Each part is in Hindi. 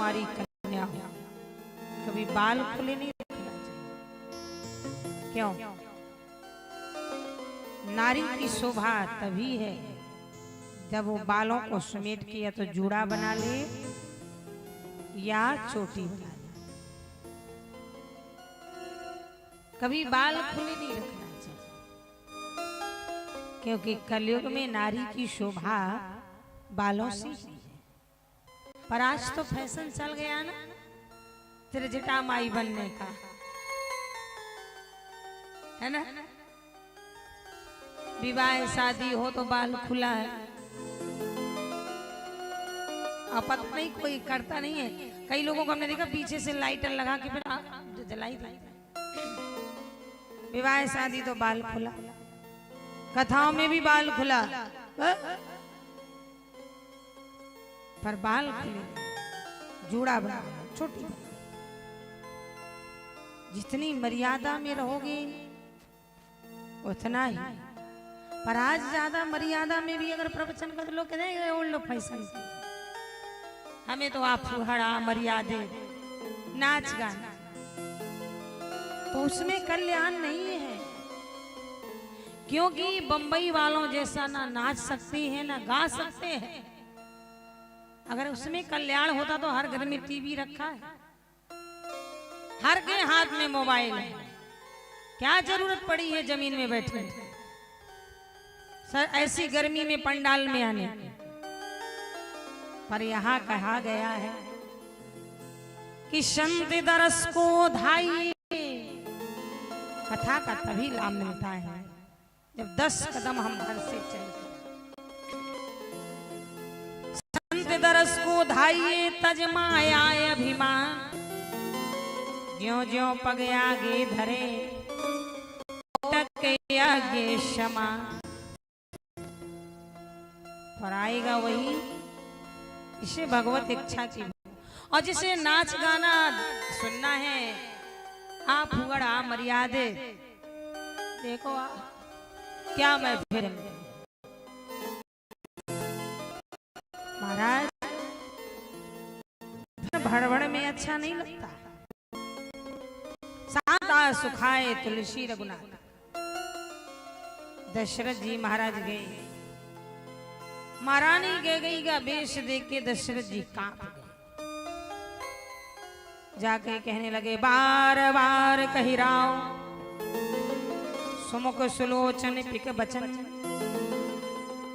कुंवारी कन्या हो, कभी बाल खुले नहीं रखना चाहिए। क्यों? नारी की शोभा तभी है जब वो बालों को समेट के या तो जूड़ा बना ले या चोटी बना ले। कभी बाल खुले नहीं रखना चाहिए, क्योंकि कलयुग में नारी की शोभा बालों से ही है। पर आज तो फैशन चल गया ना त्रिजटा माई बनने का, है ना? विवाह शादी हो तो बाल खुला है, पता नहीं कोई करता नहीं है। कई लोगों को हमने देखा पीछे से लाइटर लगा के फिर जलाई थी। विवाह शादी तो बाल खुला, कथाओं में भी बाल खुला, पर बाल खुले, जूड़ा बना, छोटी बना। जितनी मर्यादा में रहोगे उतना ही। पर आज ज्यादा मर्यादा में भी अगर प्रवचन कर लो कहते ओल्ड फैशन, हमें तो आप फुहड़ा मर्यादे नाच गाना, तो उसमें कल्याण नहीं है। क्योंकि बंबई वालों जैसा ना नाच सकते हैं ना गा सकते हैं। अगर उसमें कल्याण होता तो हर घर में टीवी रखा है, हर के हाथ में मोबाइल है, क्या जरूरत पड़ी है जमीन में बैठने सर ऐसी गर्मी में पंडाल में आने। पर यहाँ कहा गया है कि संत दरस को धाइए। कथा का तभी लाभ मिलता है जब 10 कदम हम घर से चलते। संत दरस को धाइए तज माया अभिमान, ज्यों ज्यों पग आगे धरे टक आगे क्षमा। पर आएगा वही इसे भगवत इच्छा की। और जिसे नाच गाना सुनना है, आप फुगड़ा मर्यादे देखो क्या मैं फिर महाराज भड़बड़ में अच्छा नहीं लगता। शांता सुखाए तुलसी रघुनाथ। दशरथ जी महाराज गए, महारानी गई का वेश देख के दशरथ जी कांप गए। जाके कहने लगे बार बार कही राव, सुमुख सुलोचन पिक बचन,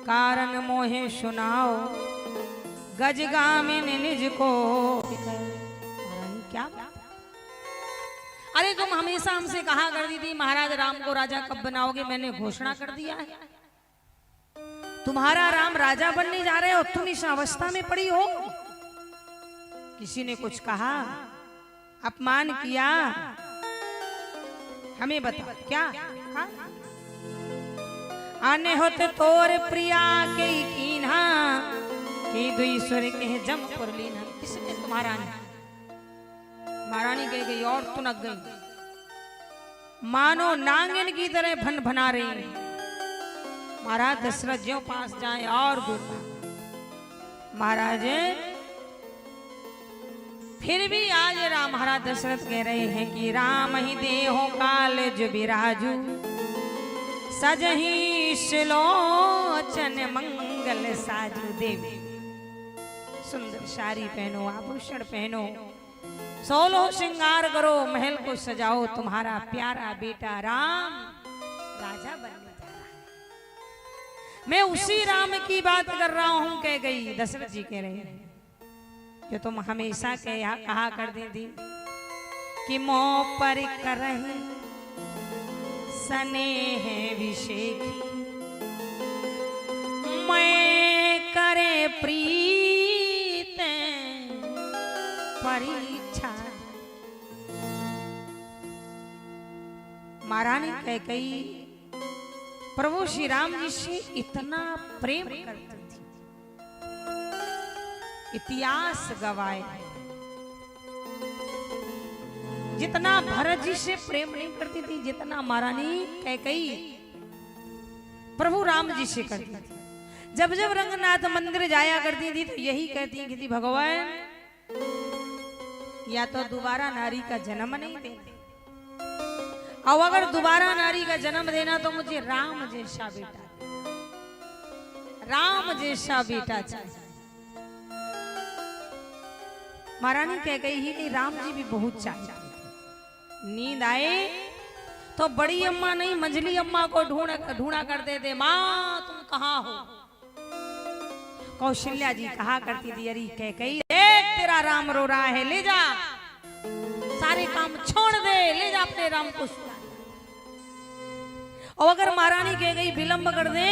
कारण मोहे सुनाओ, गजगामिन निज को। महारानी क्या बात? अरे तुम हमेशा हमसे कहा करती थी महाराज राम को राजा कब बनाओगे, मैंने घोषणा कर दिया है तुम्हारा राम राजा बनने जा रहे हो, तुम इस अवस्था में पड़ी हो। किसी ने कुछ कहा, अपमान किया, हमें बता क्या कहा? आने होते तोर प्रिया के कीन्हा कि दुई सुर के जमपुर लीना। किसने? तुम्हारा महारानी कह गई और तुनक गई, मानो नांगिन की तरह भन भना रही। महाराज दशरथ ज्यों पास जाए और बोला, महाराज फिर भी आज राम महाराज दशरथ कह रहे हैं कि राम ही देहो काल जो विराजू, सजही सुलोचन मंगल साजू। देवी सुंदर साड़ी पहनो, आभूषण पहनो, 16 श्रृंगार करो, महल को सजाओ, तुम्हारा प्यारा बेटा राम राजा बनने जा रहा है। मैं उसी राम की बात कर रहा हूं कह गई। दशरथ जी कह रहे हैं जो तुम हमेशा कहा करती थी कि मोह पर करहि स्नेह विषेखी, मैं करे प्रीत परीक्षा। महारानी कैकेयी प्रभु श्री राम जी से इतना प्रेम करती थी, इतिहास गवाए जितना भरत जी से प्रेम नहीं करती थी, जितना महारानी कैकेयी प्रभु राम जी से करती थी। जब जब रंगनाथ मंदिर जाया करती थी तो यही कहती थी भगवान या तो दोबारा नारी का जन्म नहीं देना, और अगर दोबारा नारी का जन्म देना तो मुझे राम जैसा बेटा, राम जैसा बेटा चाहिए। महारानी कह गई ही नहीं, राम जी भी बहुत चाहिए। नींद आए तो बड़ी अम्मा नहीं मंझली अम्मा को ढूंढा करते थे, माँ तुम कहाँ हो। कौशल्या जी कहा करती थी, अरे कह कही देख तेरा राम रो रहा है, ले जा सारे काम छोड़ दे, ले जा अपने राम को सुला। और अगर महारानी कह गई विलंब कर दे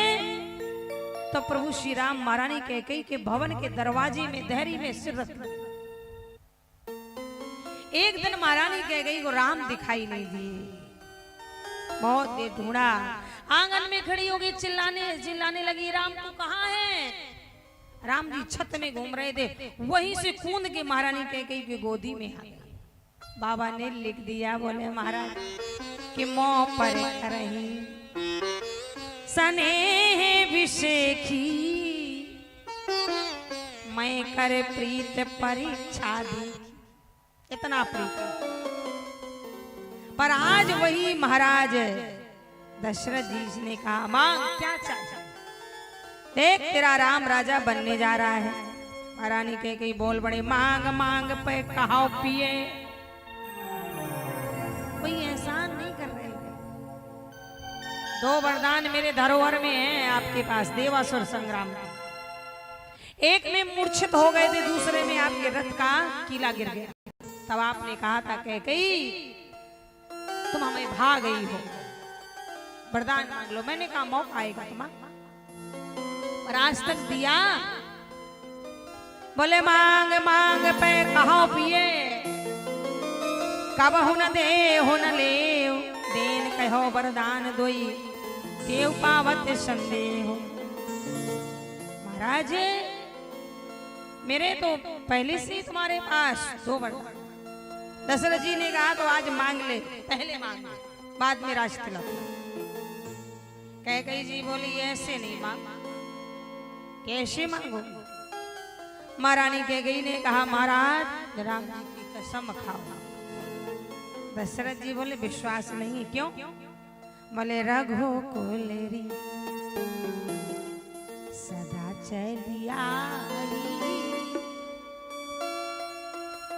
तो प्रभु श्री राम महारानी कह गई के भवन के दरवाजे में देहरी में सिर रख। एक दिन महारानी कह गई को राम दिखाई नहीं दिए, बहुत देर ढूंढा, आंगन में खड़ी हो गई, चिल्लाने लगी, राम तू कहाँ है। राम जी छत में घूम रहे थे, वहीं से कूद के महारानी कह गई कि गोदी में आ गया। बाबा ने लिख दिया, बोले महाराज कि मोह पर रही स्नेह विषेखी, मैं कर प्रीत परीक्षा दी। इतना प्रीत, पर आज वही महाराज दशरथ जी ने कहा, मांग क्या चाहिए। देख तेरा राम राजा बनने जा रहा है। महारानी कह गई बोल बड़े, मांग मांग पे कहाओ पिए, कोई एहसान नहीं कर रहे। दो वरदान मेरे धरोहर में हैं आपके पास, देवासुर संग्राम में। एक में मूर्छित हो गए थे, दूसरे में आपके रथ का कीला गिर गया। तब आपने कहा था कह गई तुम हमें भाग गई हो, वरदान मांग लो। मैंने कहा मौका आएगा तुम्हारा, और आज तक दिया। बोले मांग मांग पे कहो पिए, कब हो न दे हो न ले, देन कहो वरदान दोई, देव पावत संदेह। महाराज मेरे तो पहले से तुम्हारे पास दो वरदान। दशरथ जी ने कहा तो आज मांग ले, पहले मांग ले, बाद में राज तिलक। कैकेयी जी बोली ऐसे नहीं मांग, कैसे मांगो। महारानी कैकेयी ने कहा महाराज राम जी की कसम खाओ। दशरथ जी बोले विश्वास नहीं, क्यों। बोले रघुकुल री सदा चलिया,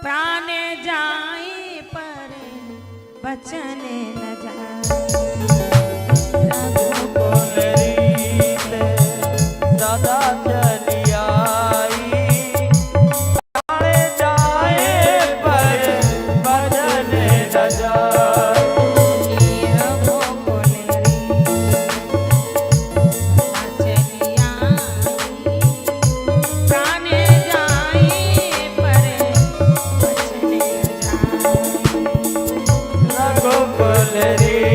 प्राण जाए पर बचन न जाए। रघुकुल रीत सदा चलिया, प्राण जाए पर बचन न जाए। रघुकुल रीत सदा चलिया, प्राण जाए पर रघुकुल रीत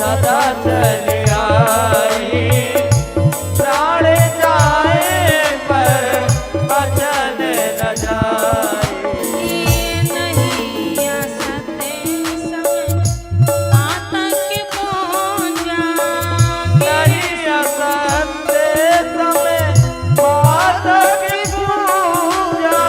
सदा चलिया, प्राण जाए पर बचन न जाए। नहीं असते समय आतंक पहुंचा, नहीं असते समय आतंक पहुंचा।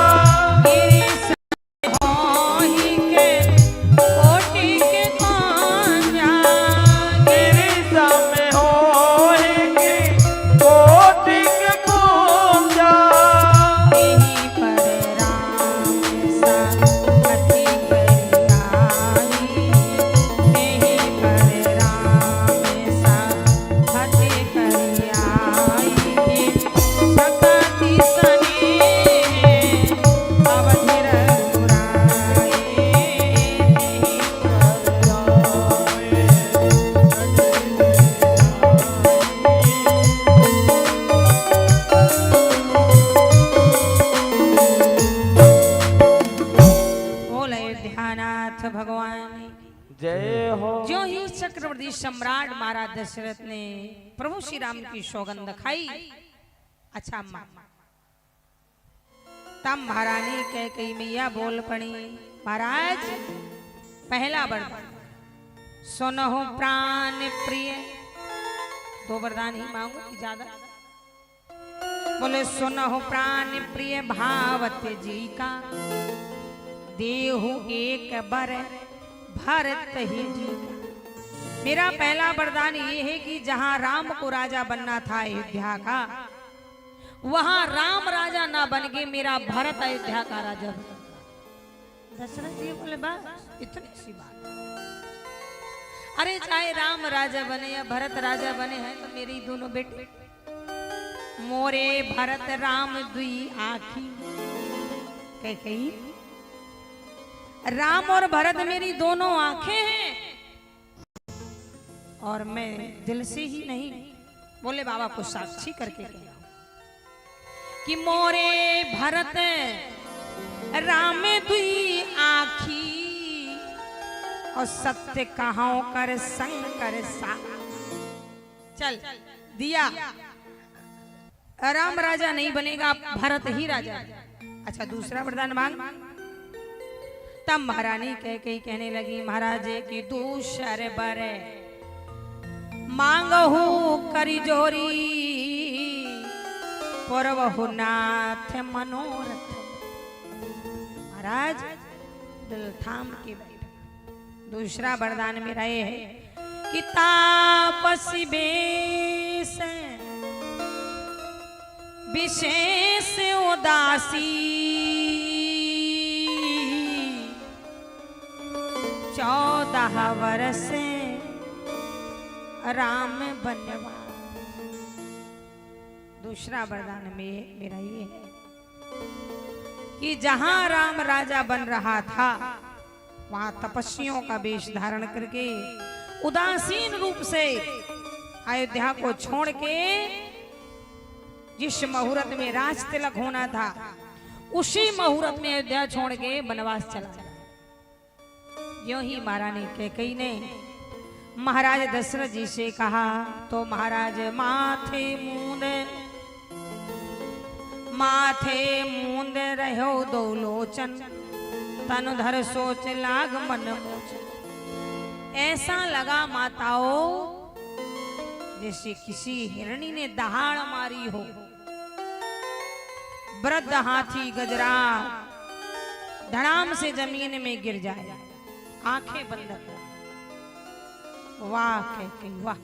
चक्रवर्ती सम्राट महाराज दशरथ ने प्रभु श्री राम की सौगंध खाई। अच्छा मां, तब महारानी कैकेयी मैया बोल पड़ी, महाराज पहला वरदान सुनहो प्राण प्रिय। दो वरदान ही मांगू कि ज्यादा। बोले सुनहु प्राण प्रिय भावत जी का, देहु एक बर भरत ही जी का। मेरा पहला वरदान ये है कि जहां राम को राजा बनना था अयोध्या का, वहां राम राजा ना बन के मेरा भरत अयोध्या का राजा बन। दशरथ जी बोले बस इतनी सी बात। अरे चाहे राम राजा बने या भरत राजा बने हैं तो मेरे ही दोनों बेटे, मोरे भरत राम दुई आखी। कही राम और भरत मेरी दोनों आंखें हैं, और मैं दिल से ही नहीं, बोले बाबा को साक्षी करके कह कि मोरे भरत राम दुई आखी, और सत्य कहां कर शंकर सा। चल दिया, राम राजा नहीं बनेगा, भरत ही राजा। अच्छा दूसरा वरदान मांग। तब महारानी कहने लगी, महाराज की दूसर बरे मांगहु करी जोरी, पुरवहु नाथ मनोरथ। महाराज दिल थाम के बैठे। दूसरा वरदान मेरा ये है कि तापसी बेस विशेष उदासी, 14 वर्ष राम बनवास। दूसरा वरदान में मेरा ये है कि जहां राम राजा बन रहा था, वहां तपस्वियों का वेश धारण करके उदासीन रूप से अयोध्या को छोड़ के, जिस मुहूर्त में राज तिलक होना था उसी मुहूर्त में अयोध्या छोड़ के वनवास चला। यूं ही महारानी कैकेयी ने महाराज दशरथ जी से कहा तो महाराज माथे मूंद रहो दो लोचन, तन धर सोच लाग मन मोचन। ऐसा लगा माताओं जैसे किसी हिरणी ने दहाड़ मारी हो। वृद्ध हाथी गजरा धड़ाम से जमीन में गिर जाए, आंखें बंद कर। वाह कैकेयी वाह।